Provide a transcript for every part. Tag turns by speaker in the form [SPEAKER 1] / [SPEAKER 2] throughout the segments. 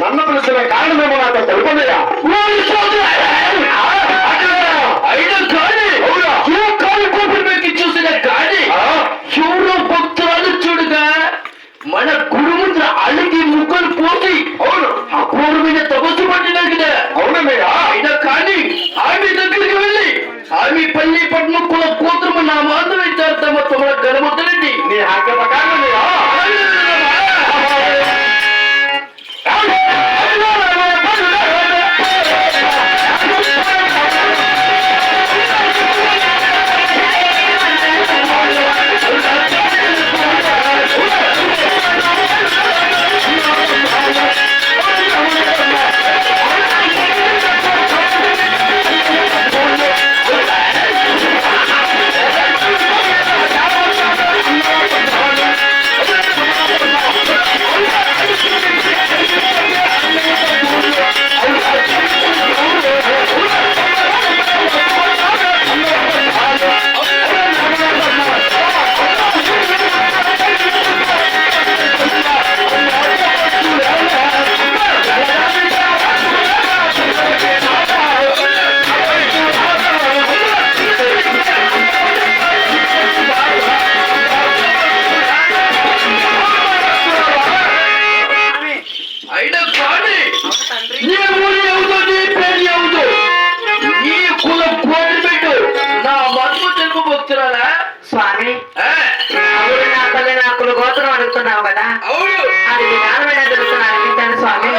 [SPEAKER 1] నన్ను పిలిచిన కారణమేమో నాతో తెలుపదయ్యా.
[SPEAKER 2] చూసిన కానీ ఎవరో భక్తురాలు చూడగా మన గురుముద్ర అలిగి ముగ్గురు పోసి అవును ఆ కోరు మీద తపస్సు పట్టినారు కదా.
[SPEAKER 1] అవునయ్యా.
[SPEAKER 2] అయినా కానీ ఆమె దగ్గరికి వెళ్ళి ఆమె పల్లి పట్నం కుల కూతురు నా మాత్రం ఇచ్చారు తమ తమ గణముద్రండి.
[SPEAKER 1] నీ ఆజ్ఞ ప్రకారం
[SPEAKER 3] స్వామి నా పల్లె నాకులు గోత్రం అడుగుతున్నావు కదా. అది విధానమైన తెలుస్తున్నాను అనిపించాను స్వామి.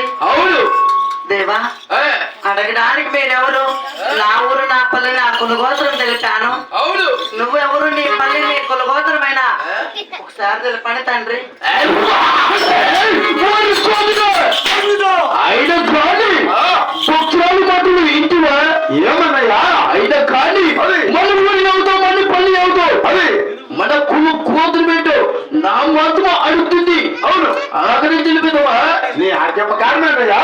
[SPEAKER 3] తండ్రి
[SPEAKER 2] అవును.
[SPEAKER 3] దేవా అడగడానికి మీరెవరు? నా ఊరు నా పల్లె నా కులగోత్రం తెలిపాను.
[SPEAKER 2] అవును.
[SPEAKER 3] నువ్వెవరు? నీ పల్లె నీ కులగోత్రమైనా ఒకసారి తెలిపండి తండ్రి.
[SPEAKER 2] అయినా కానీ భక్తురాలు మాటలు ఇంటివా?
[SPEAKER 1] ఏమన్నయ్యా?
[SPEAKER 2] అయినా కానీ మన ఊరి అవుతావు, మన పల్లి అవుతావు,
[SPEAKER 1] అది
[SPEAKER 2] మన కూతురు పెట్టు నా మాత్రం అడుగుతుంది.
[SPEAKER 1] అవును.
[SPEAKER 2] ఆఖరి తెలిపిదవా?
[SPEAKER 1] నీ ఆజ్ఞ ప్రకారమేనయ్యా.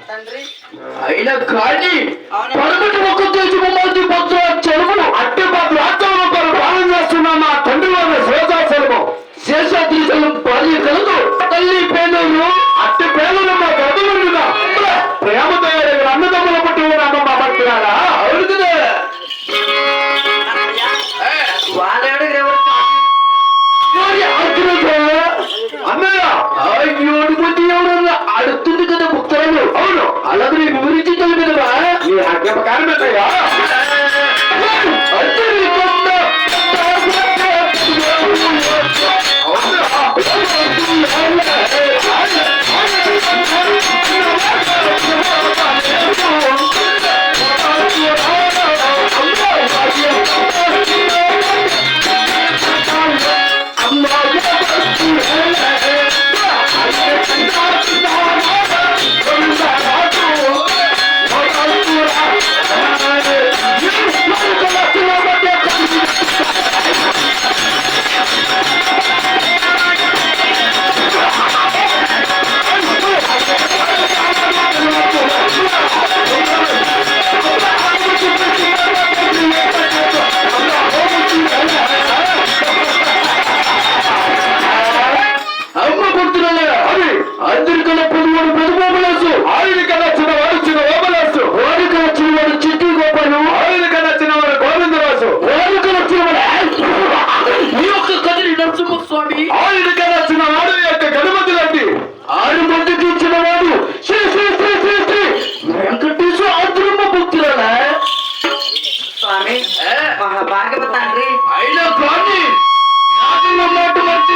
[SPEAKER 3] తండ్రి
[SPEAKER 2] అయినా కానీ
[SPEAKER 3] అవును.
[SPEAKER 2] పరమటి ఒక దేశమంది పత్ర చెరువులు
[SPEAKER 1] అట్టి పాత్ర రాజ్యంలో ఒకరు పాలన చేస్తున్న మా తండ్రి వారి శేషాచలము
[SPEAKER 2] శేషాద్రీశలం భార్య కలదు తల్లి పేదలు
[SPEAKER 1] అట్టి పేదలు మా గదులుగా ప్రేమతో ఎరిగిన అన్నదమ్ముల పట్టి ఉన్నాము మా భక్తురాలా.
[SPEAKER 2] అవును కదా.
[SPEAKER 3] వాళ్ళెవడు ఎవరు?
[SPEAKER 1] అన్నయ్య
[SPEAKER 2] ఏడు మంది ఎవరన్నా అడుగుతుంది కదా భక్తురాలు.
[SPEAKER 1] అవును.
[SPEAKER 2] అలాగే వివరించి తెలిపిదవా?
[SPEAKER 1] నీ ఆజ్ఞ ప్రకారమేనయ్యా.
[SPEAKER 2] అమ్మ భక్తురాలు
[SPEAKER 1] అది
[SPEAKER 2] అందరికన్నా పొదువాడు పొదుపోబలేసు,
[SPEAKER 1] ఆయన కన్నా చిన్నవాడు చిన్న ఓబలేసు,
[SPEAKER 2] వాడికి వచ్చినవాడు చిట్టి గోపాలు,
[SPEAKER 1] ఆయన కన్నా చిన్నవాడు గోవిందరాజు,
[SPEAKER 2] వాడికి వచ్చినవాడు ఈ యొక్క కదిరి నరసింహస్వామి,
[SPEAKER 1] ఆయన కన్నా చిన్నవాడు ఈ యొక్క గణపతి లాంటి
[SPEAKER 2] 6 మందికి ఇచ్చినవాడు శ్రీ శ్రీ శ్రీ శ్రీ శ్రీ వెంకటేశ్వర ఆంధ్రమ్మ భక్తురాల.
[SPEAKER 3] స్వామి మహాభాగ్యమ తండ్రి.
[SPEAKER 2] అయినా కానీ నాకున్న మాట మర్చి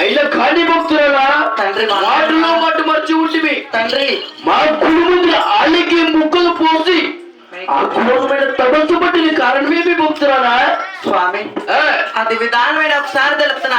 [SPEAKER 2] అయినా కానీ భక్తురాలా
[SPEAKER 3] తండ్రి
[SPEAKER 2] వాటిలో మాట మర్చి ఉంటుంది.
[SPEAKER 3] తండ్రి
[SPEAKER 2] మా గుడి ముందు ఆలికి ముక్కలు పోసి ఆ ఘోరమైన తపస్సు పట్టిన కారణమేమి భక్తురాలా?
[SPEAKER 3] స్వామి అది విధానమైన ఒకసారి తెలుపుతాను